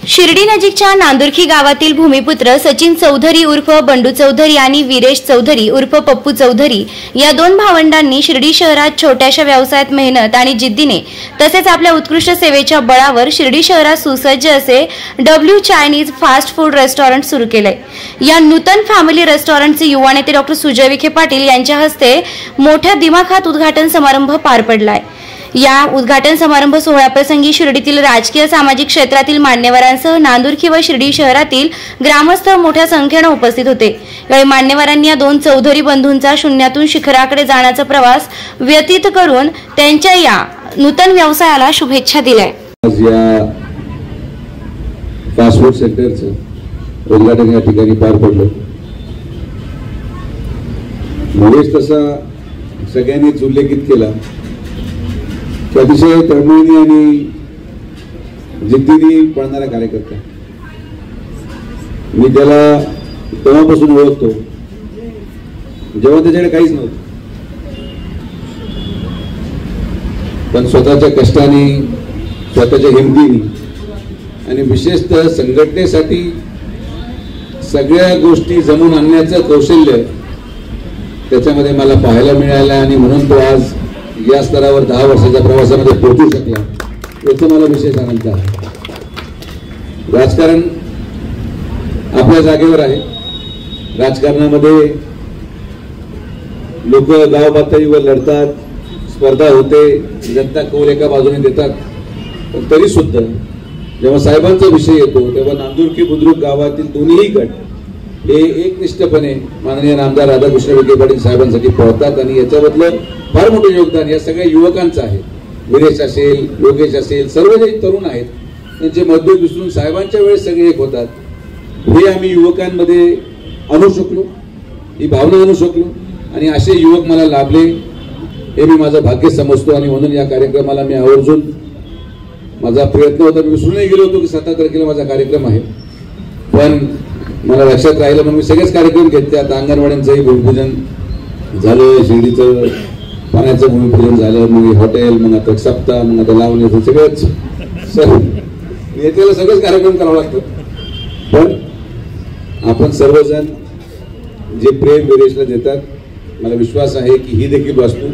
शिर्डी नजीकच्या नांदुर्खी गावातील भूमिपुत्र सचिन चौधरी उर्फ बंडू चौधरी आणि वीरेश चौधरी उर्फ पप्पू चौधरी या दोन भावंडांनी शिर्डी शहरात छोट्याशा व्यवसायात मेहनत आणि जिद्दीने तसेच आपल्या उत्कृष्ट सेवेच्या बळावर शिर्डी शहरात सुसज्ज असे W Chinese fast food restaurant सुरू केले। या नूतन फॅमिली रेस्टॉरंटचे युवा नेते डॉक्टर सुजय विखे पाटील यांच्या हस्ते मोठ्या दिमाखात उद्घाटन समारंभ पार पडलाय। या उद्घाटन समारंभ सोहळ्याप्रसंगी शिर्डीतील राजकीय सामाजिक क्षेत्रातील मान्यवरांसह नांदुर्खी व शिर्डी शहरातील ग्रामस्थ मोठ्या संख्येने उपस्थित होते। यावेळी मान्यवरांनी या दोन चौधरी बंधूंचा शून्यातून शिखराकडे जाण्याचा प्रवास व्यतीत करून त्यांच्या या नूतन व्यवसायाला शुभेच्छा दिल्या। आज या फास्ट फूड सेंटरचं उद्घाटन या ठिकाणी पार पडलं। महेश तसा सगळ्यांनीच उल्लेखित केला की अतिशय तळमळीने आणि जिद्दीने पळणारा कार्यकर्ता। मी त्याला तेव्हापासून ओळखतो जेव्हा त्याच्याकडे काहीच नव्हतं, पण स्वतःच्या कष्टाने, स्वतःच्या हिमतीने आणि विशेषतः संघटनेसाठी सगळ्या गोष्टी जमून आणण्याचं कौशल्य त्याच्यामध्ये मला पाहायला मिळालं आणि म्हणून तो आज या स्तरावर 10 वर्षाच्या प्रवासामध्ये पोहोचू शकला, याचा मला विशेष आनंद आहे। राजकारण आपल्या जागेवर आहे। राजकारणामध्ये लोक गाव पातळीवर लढतात, स्पर्धा होते, जनता कौल एका बाजूने देतात, पण तरी सुद्धा जेव्हा साहेबांचा विषय येतो तेव्हा नांदुर्खी बुद्रुक गावातील दोन्ही गट हे एकनिष्ठपणे माननीय नामदार राधाकृष्ण विखे पाटील साहेबांसाठी पळतात आणि याच्याबद्दल फार मोठं योगदान या सगळ्या युवकांचं आहे। वीरेश असेल, योगेश असेल, सर्व जे तरुण आहेत त्यांचे मतभेद विसरून साहेबांच्या वेळेस सगळे एक होतात, हे आम्ही युवकांमध्ये आणू शकलो, ही भावना आणू शकलो आणि असे युवक मला लाभले हे मी माझं भाग्य समजतो आणि म्हणून या कार्यक्रमाला मी आवर्जून माझा प्रयत्न होता। मी विसरूनही गेलो होतो की 17 तारखेला माझा कार्यक्रम आहे, पण मला लक्षात राहिलं म्हणून मी सगळेच कार्यक्रम घेतले। आता अंगणवाड्यांचंही भूमिपूजन झालं, शिर्डीचं पाण्याचं भूमिपूजन झालं, मग हॉटेल, मग आता सप्ताह, मग आता लावण्याचं सगळंच येतेला सगळेच कार्यक्रम करावं लागतं। पण आपण सर्वजण जे प्रेम वीरेशला देतात, मला विश्वास आहे की ही देखील वास्तू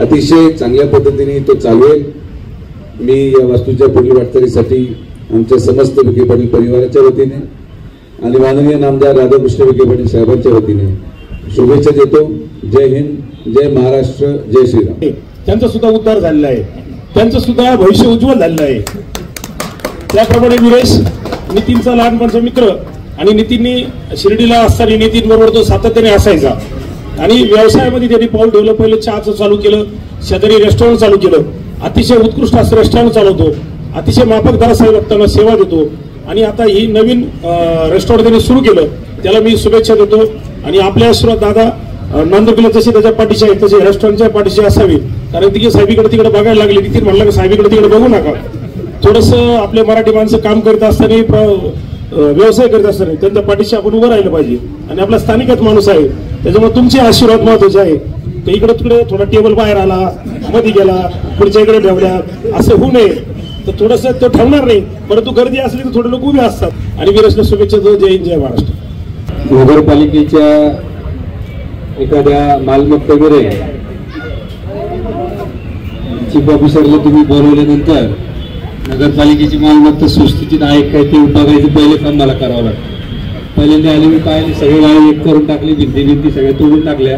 अतिशय चांगल्या पद्धतीने तो चालवेल। मी या वास्तूच्या पुढील वाटचालीसाठी आमच्या समस्त विखे पाटील परिवाराच्या वतीने आणि माननीय नामदार राधाकृष्ण विखे पाटील साहेबांच्या वतीने शुभेच्छा देतो। जय हिंद, जय महाराष्ट्र, जय श्रीराम। त्यांचा सुद्धा उद्धार झालेला आहे, त्यांचं सुद्धा भविष्य उज्ज्वल झालेलं आहे। त्याप्रमाणे वीरेश नितीनचा लहानपणचा मित्र आणि नितीननी शिर्डीला असताना नितीन बरोबर तो सातत्याने असायचा आणि व्यवसायामध्ये त्यांनी पाऊल ठेवलं। पहिलं चहाचं चालू केलं, शेजारी रेस्टॉरंट चालू केलं, अतिशय उत्कृष्ट असं रेस्टॉरंट चालवतो, अतिशय माफक दरासाठी भक्तांना सेवा देतो आणि आता ही नवीन रेस्टॉरंट त्यांनी सुरू केलं, त्याला मी शुभेच्छा देतो। आणि आपल्या सुरत दादा नांदुर्खीला जसे त्याच्या पाठीशी आहे तसे रेस्टॉरंटच्या पाठीशी असावी, कारण तिथे साहेबीकडे तिकडे बघायला लागले। नितीन म्हणलं की साहेबीकडे तिकडे बघू नका, थोडंसं आपले मराठी माणसं काम करत असताना, व्यवसाय करत असताना त्यांच्या पाठीशी आपण उभं राहिलं पाहिजे आणि आपला स्थानिकच माणूस आहे, त्याच्यामुळे तुमचे आशीर्वाद महत्वाचे आहे। तर इकडे तिकडे थोडा टेबल बाहेर आला, मध्ये गेला, पुढच्या इकडे ठेवल्या, असं होऊ नये। तर थोडंसं तो ठेवणार नाही, परंतु गर्दी असली तर थोडे लोक उभे असतात। आणि वीरेशला शुभेच्छा देतो। जय हिंद, जय महाराष्ट्र। नगरपालिकेच्या एखाद्या मालमत्तेकडे चीफ ऑफिसरला तुम्ही बोलवल्यानंतर नगरपालिकेची मालमत्ता सुस्थितीत आहे काय ते बघायचं पहिले काम मला करावं लागतं। पहिल्यांदा आले मी पाहिले सगळे गाळे एक करून टाकले, भिंती सगळ्या तोडून टाकल्या,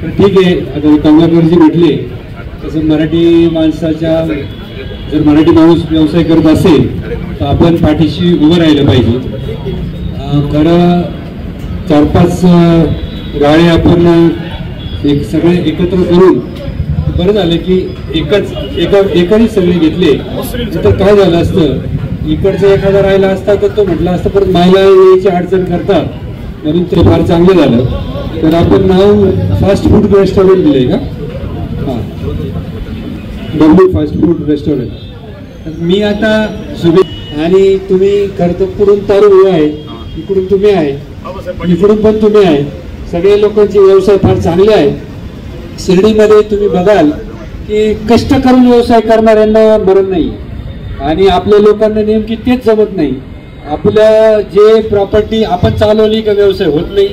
पण ठीक आहे। आता कमलाकरजी म्हटले तसं मराठी माणसाच्या, जर मराठी माणूस व्यवसाय करत असेल तर आपण पाठीशी उभं राहिलं पाहिजे। खरं 4-5 गाळे आपण एक सगळे एकत्र करून बरं झालं की एकाने सगळे घेतले, तर काय झालं असतं, इकडचं एखादा राहिला असता तर तो म्हटला असता परत मायला यायची अडचण करतात, म्हणून ते फार चांगलं झालं। तर आपण नाव फास्ट फूड रेस्टॉरंट दिलंय का? हां, डब्ल्यू फास्ट फूड रेस्टॉरंट। मी आता आणि तुम्ही खरं तर पुढून तरुण आहे, इकडून तुम्ही आहे, इकडून पण तुम्ही आहे, सगळे लोकांचे व्यवसाय फार चांगले आहे। शिर्डीमध्ये तुम्ही बघाल की कष्ट करून व्यवसाय करणाऱ्यांना मरण नाही, आणि आपल्या लोकांना नेमकी तेच जमत नाही. आपल्या जे प्रॉपर्टी आपण चालवली का व्यवसाय होत नाही,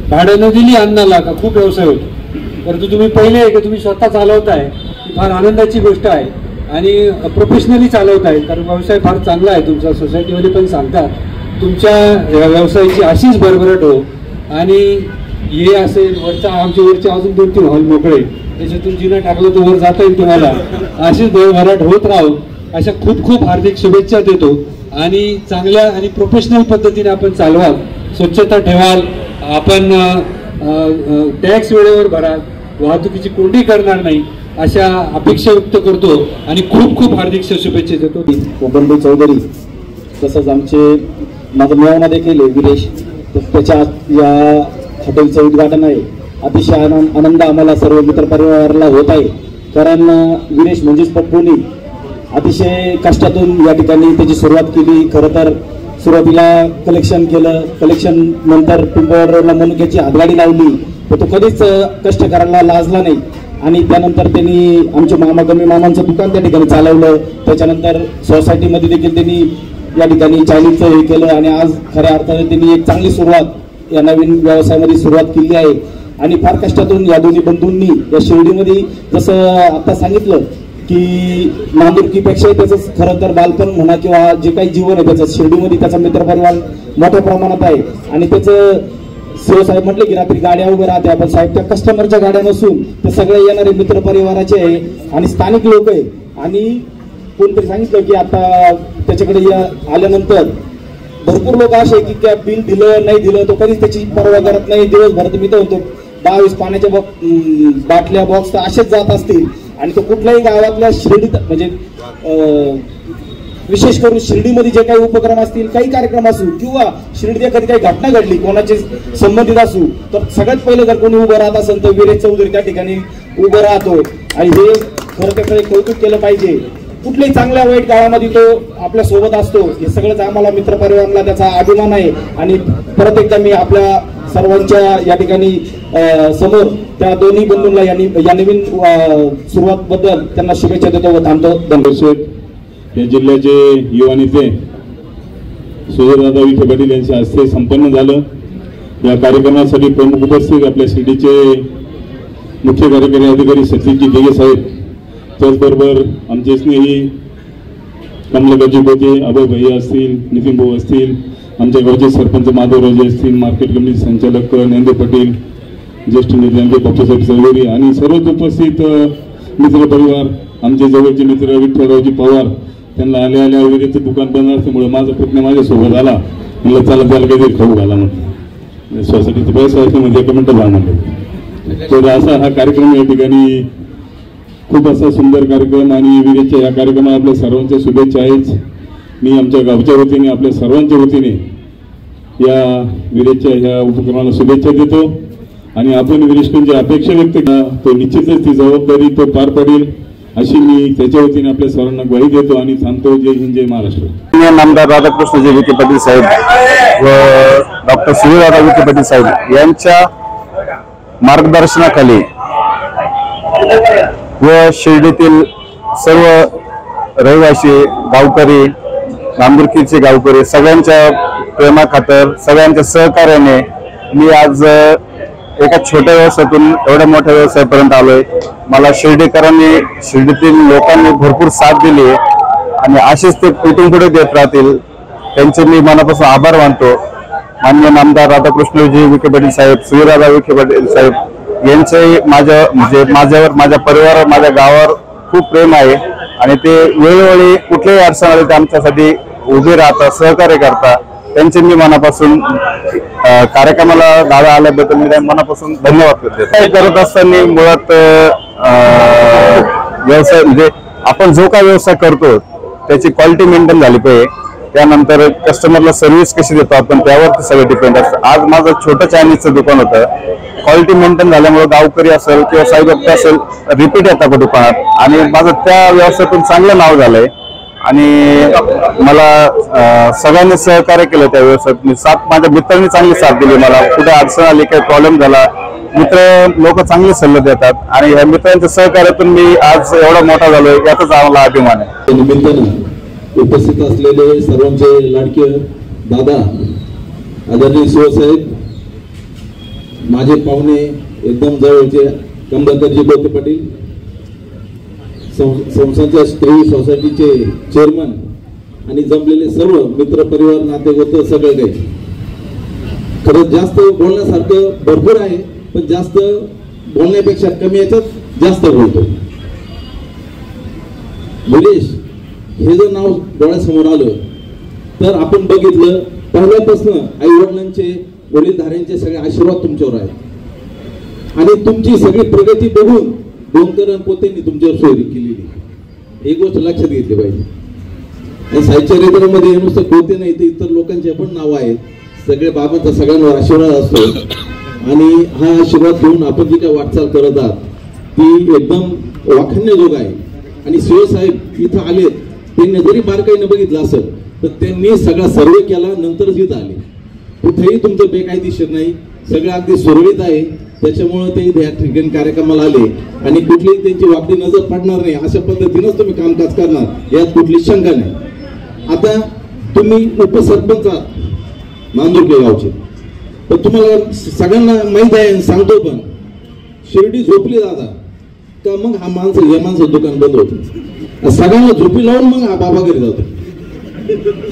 भाड्यानं दिली अन्नाला का खूप व्यवसाय होतो. परंतु तुम्ही पहिले आहे की तुम्ही स्वतः चालवताय, ही फार आनंदाची गोष्ट आहे आणि प्रोफेशनली चालवताय, कारण व्यवसाय फार चांगला आहे तुमचा. सोसायटीमध्ये पण सांगतात तुमच्या व्यवसायाची अशीच भरभराट हो. आणि हे असेल वरचे अजून 2-3 हॉल मोकळे, त्याच्यातून जिना टाकलं तर वर जाता येईल तुम्हाला. अशीच भरभराट होत राहू अशा खूप खूप हार्दिक शुभेच्छा देतो. आणि चांगल्या आणि प्रोफेशनल पद्धतीने आपण चालवाल, स्वच्छता ठेवाल, आपण टॅक्स वेळेवर भराल, वाहतुकीची कोंडी करणार नाही अशा अपेक्षा व्यक्त करतो आणि खूप खूप हार्दिक शुभेच्छा देतो. बंडू चौधरी तसंच आमचे माझं मेवना देखील विरेश, त्याच्या या हॉटेलचं उद्घाटन आहे. अतिशय आनंद आम्हाला सर्व मित्रपरिवाराला होत आहे, कारण विरेश म्हणजेच पप्पूनी अतिशय कष्टातून या ठिकाणी त्याची सुरुवात केली. खरं तर सुरुवातीला कलेक्शन केलं, कलेक्शन नंतर पिंपळवडला मनुक्याची हातगाडी लावली, तर तो कधीच कष्ट करायला लाजला नाही. आणि त्यानंतर त्यांनी आमचे मामा गमी मामांचं दुकान त्या ठिकाणी चालवलं. त्याच्यानंतर सोसायटीमध्ये देखील त्यांनी या ठिकाणी चायनीजचं हे केलं आणि आज खऱ्या अर्थाने त्यांनी एक चांगली सुरुवात या नवीन व्यवसायामध्ये सुरुवात केली आहे. आणि फार कष्टातून या दोन्ही बंधूंनी या शिर्डीमध्ये जसं आता सांगितलं की नांदुरकीपेक्षा त्याचं खरं तर बालपण म्हणा किंवा जे काही जीवन आहे त्याचं शिर्डीमध्ये त्याचा मित्रपरिवार मोठ्या प्रमाणात आहे. आणि त्याचं शिवसाहेब म्हटले की रात्री गाड्या उभ्या राहत्या, पण साहेब त्या कस्टमरच्या गाड्या नसून ते सगळे येणारे मित्रपरिवाराचे आहे आणि स्थानिक लोक आहे. आणि कोणतरी सांगितलं की आता त्याच्याकडे आल्यानंतर भरपूर लोक असे की त्या बिल दिलं नाही दिलं तो कधीच त्याची पर्वा करत नाही. दिवसभर मी तर होतो 22 पाण्याच्या बाटल्या बॉक्स तर असेच जात असतील. आणि तो कुठल्याही गावातल्या शिर्डीत म्हणजे विशेष करून शिर्डीमध्ये जे काही उपक्रम असतील, काही कार्यक्रम असू किंवा शिर्डीत एखादी काही घटना घडली कोणाचे संबंधित असू, तर सगळ्यात पहिलं जर कोणी उभं राहत असेल तर विरेश चौधरी त्या ठिकाणी उभं राहतो. आणि हे खरं त्याकडे कौतुक केलं पाहिजे. कुठल्याही चांगल्या वाईट काळामध्ये तो आपल्या सोबत असतो. हे सगळंच आम्हाला मित्रपरिवाराला त्याचा अभिमान आहे. आणि परत एकदा मी आपल्या सर्वांच्या या ठिकाणी समोर त्या दोन्ही बंधूंना या नवीन सुरुवात बद्दल त्यांना शुभेच्छा देतो व थांबतो. धन्यवाद. या जिल्ह्याचे युवा नेते सुजयदादा विखे पाटील यांच्या हस्ते संपन्न झालं. या कार्यक्रमासाठी प्रमुख उपस्थित आपल्या शिर्डीचे मुख्य कार्यकारी अधिकारी सचिनजी दिघे साहेब, त्याचबरोबर आमचे स्नेही कमलकाजी पोते, अभय भैया असतील, नितीन भाऊ असतील, आमच्या गावचे सरपंच माधवराजे असतील, मार्केट कमिटी संचालक नंदे पाटील, ज्येष्ठ नेते बापूसाहेब चौधरी आणि सर्वच उपस्थित मित्रपरिवार, आमचे जवळचे मित्र विठ्ठलरावजी पवार, त्यांना आल्या आल्या विरेचं दुकान बंद असल्यामुळे माझा पुतण्या माझ्यासोबत आला. म्हणलं चला त्याला काहीतरी खाऊ घाला म्हटलं, सोसायटीचं पैसा असल्यामध्ये एक मिनटं जा म्हणलं. तर असा हा कार्यक्रम या ठिकाणी खूप असा सुंदर कार्यक्रम आणि विरेच्या या कार्यक्रमाला आपल्या सर्वांच्या शुभेच्छा आहेच. मी आमच्या गावच्या वतीने आपल्या सर्वांच्या वतीने या विरेच्या ह्या उपक्रमाला शुभेच्छा देतो. आणि आपण विरेशकडून जी अपेक्षा व्यक्त केली तो निश्चितच ती जबाबदारी तो पार पडेल अशी मी त्याच्या वतीने आपल्या सर्वांना ग्वाही देतो आणि थांबतो. जय हिंद, जय महाराष्ट्र. नामदार राधाकृष्णजी विखे पाटील साहेब व डॉक्टर सुजयदादा विखे पाटील साहेब यांच्या मार्गदर्शनाखाली व शिर्डीतील सर्व रहिवासी गावकरी, नांदुरकीचे गावकरी सगळ्यांच्या प्रेमाखातर, सगळ्यांच्या सहकार्याने मी आज एका छोट्या व्यवसायातून एवढ्या मोठ्या व्यवसायापर्यंत आलोय. मला शिर्डीकरांनी, शिर्डीतील लोकांनी भरपूर साथ दिली आणि असेच ते इथून पुढे देत राहतील. त्यांचे मी मनापासून आभार मानतो. माननीय नामदार राधाकृष्णजी विखे पाटील साहेब, सुजयदादा विखे पाटील साहेब यांचे माझ्यावर, माझ्या परिवारावर, माझ्या गावावर खूप प्रेम आहे आणि ते वेळोवेळी कुठल्याही अडचणीमध्ये ते आमच्यासाठी उभे राहतात, सहकार्य करतात. त्यांचे मी मनापासून कार्यक्रमाला दादा आल्याबद्दल मी मनापासून धन्यवाद करते. करत असताना मुळात व्यवसाय म्हणजे आपण जो काय व्यवसाय करतो त्याची क्वालिटी मेंटेन झाली पाहिजे. त्यानंतर कस्टमरला सर्व्हिस कशी देतो आपण त्यावर सगळं डिपेंड असतं. आज माझं छोटं चायनीजचं दुकान होतं. क्वालिटी मेंटेन झाल्यामुळे गावकरी असेल किंवा साईबाब असेल रिपीट येतात दुकानात आणि माझं त्या व्यवसायातून चांगलं नाव झालंय. आणि मला सगळ्यांनी सहकार्य केलं त्या व्यवसायात. साथ माझ्या मित्रांनी चांगली साथ दिली. मला कुठे अडचण आली, काही प्रॉब्लेम झाला, मित्र लोक चांगले सल्ले देतात आणि या मित्रांच्या सहकार्यातून मी आज एवढा मोठा झालोय याचाच आम्हाला अभिमान आहे. निमित्तानं उपस्थित असलेले सर्वांचे लाडके दादा आदरणीय शिवसाहेब, माझे पाहुणे एकदम जवळचे कमलाकरजी बोते पाटील, संस्थांच्या स्त्री सोसायटीचे चेअरमन आणि जमलेले सर्व मित्र परिवार नातेगोते सगळे काही. खरंच जास्त बोलण्यासारखं भरपूर आहे, पण जास्त बोलण्यापेक्षा कमी याच्यात जास्त बोलतो. विरेश हे जर नाव डोळ्यासमोर आलं तर आपण बघितलं पहिल्यापासून आई वडिलांचे वडीलधाऱ्यांचे सगळे आशीर्वाद तुमच्यावर आहेत आणि तुमची सगळी प्रगती बघून डोंकर पोतेंनी तुमच्यावर सोयरी केलेली. ही गोष्ट लक्षात घेतली पाहिजे. आणि साहित्य चरित्रामध्ये नुसतं पोते नाही तर इतर लोकांचे पण नाव आहेत. सगळे बाबांचा सगळ्यांवर आशीर्वाद असतो आणि हा आशीर्वाद घेऊन आपण जी काय वाटचाल करत आहात ती एकदम वाखाणण्याजोग आहे. आणि शिवसाहेब इथं आलेत, त्यांनी जरी बारकाईने बघितलं असेल तर त्यांनी सगळा सर्वे केला नंतरच इथं आले. कुठेही तुमचं बेकायदेशीर नाही, सगळं अगदी सुरळीत आहे. त्याच्यामुळे ते या ठिकाणी कार्यक्रमाला आले आणि कुठलीही त्यांची वाकडी नजर पडणार नाही अशा पद्धतीनंच तुम्ही कामकाज करणार, यात कुठली शंका नाही. आता तुम्ही उपसरपंच आहात नांदुरके गावचे, पण तुम्हाला सगळ्यांना माहित आहे, सांगतो पण शिर्डी झोपली दादा का मग हे माणसं दुकान बंद होतं. सगळ्यांना झोपी लावून मग हा बाबा घरी जातो.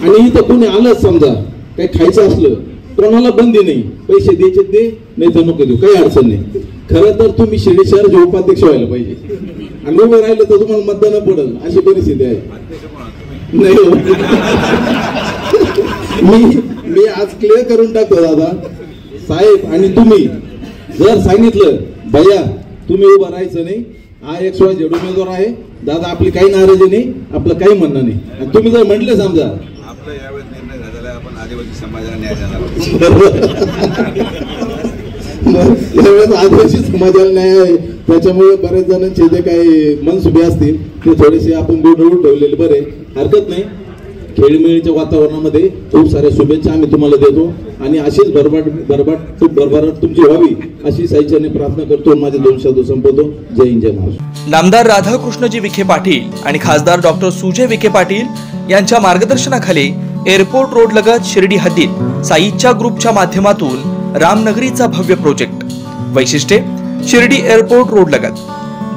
आणि इथं कोणी आलं समजा काही खायचं असलं कोणाला बंदी नाही, पैसे द्यायचे दे नाही तर नको देऊ, काही अडचण नाही. खरं तर तुम्ही शिर्डी शहराचे उपाध्यक्ष व्हायला पाहिजे आणि उभे राहिले तर तुम्हाला मतदान पडेल अशी परिस्थिती आहे. नाही हो. मी आज क्लिअर करून टाकतो दादा साहेब, आणि तुम्ही जर सांगितलं भैया तुम्ही उभं राहायचं नाही, हा XYZ उमेदवार आहे दादा, आपली काही नाराजी नाही, आपलं काही म्हणणं नाही, आणि तुम्ही जर म्हटलं समजा आपला यावेळेस निर्णय झालेला आहे आपण आदिवासी समाजाला न्याय देणार. यावेळेस आदिवासी समाजाला न्याय आहे, त्याच्यामुळे बरेच जणांचे जे काही मनसुबे असतील ते थोडेसे आपण गोडवून ठेवलेले बरे, हरकत नाही. खेळीमेळीच्या वातावरणामध्ये खूप साऱ्या शुभेच्छा आम्ही तुम्हाला देतो आणि अशीच भरभराट तुमची व्हावी अशी साहित्याने प्रार्थना करतो. माझे 2 शब्द संपवतो. जय हिंद, जय महाराष्ट्र. नामदार राधाकृष्णजी विखे पाटील आणि खासदार डॉक्टर सुजय विखे पाटील यांच्या मार्गदर्शनाखाली एअरपोर्ट रोड लगत शिर्डी हद्दीत साईच्या ग्रुपच्या माध्यमातून रामनगरीचा भव्य प्रोजेक्ट. वैशिष्ट्ये: शिर्डी एअरपोर्ट रोड लगत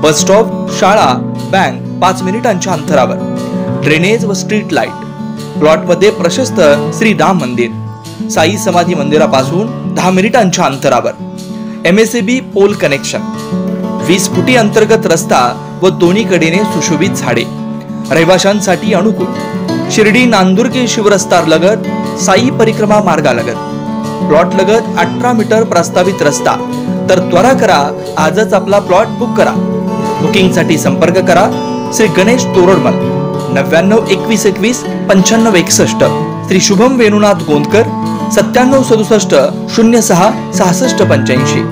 बस स्टॉप, शाळा, बँक 5 मिनिटांच्या अंतरावर, ड्रेनेज व स्ट्रीट लाईट. प्लॉटमध्ये प्रशस्त श्री राम मंदिर, साई समाधी मंदिरापासून 10 मिनिटांच्या अंतरावर, MSAB पोल कनेक्शन, 20 फुटी अंतर्गत रस्ता व दोन्ही कडेने सुशोभित झाडे, रहिवाशांसाठी अनुकूल. शिर्डी नांदुरके शिवरस्तार लगत साई परिक्रमा मार्गालगत. प्लॉट लगत 18 मीटर प्रस्तावित रस्ता. तर त्वरा करा, आजच आपला प्लॉट बुक करा. बुकिंगसाठी संपर्क करा श्री गणेश तोरडमल 99 21 21 95 61, श्री शुभम वेणुनाथ गोंदकर 97 67 06 66 85.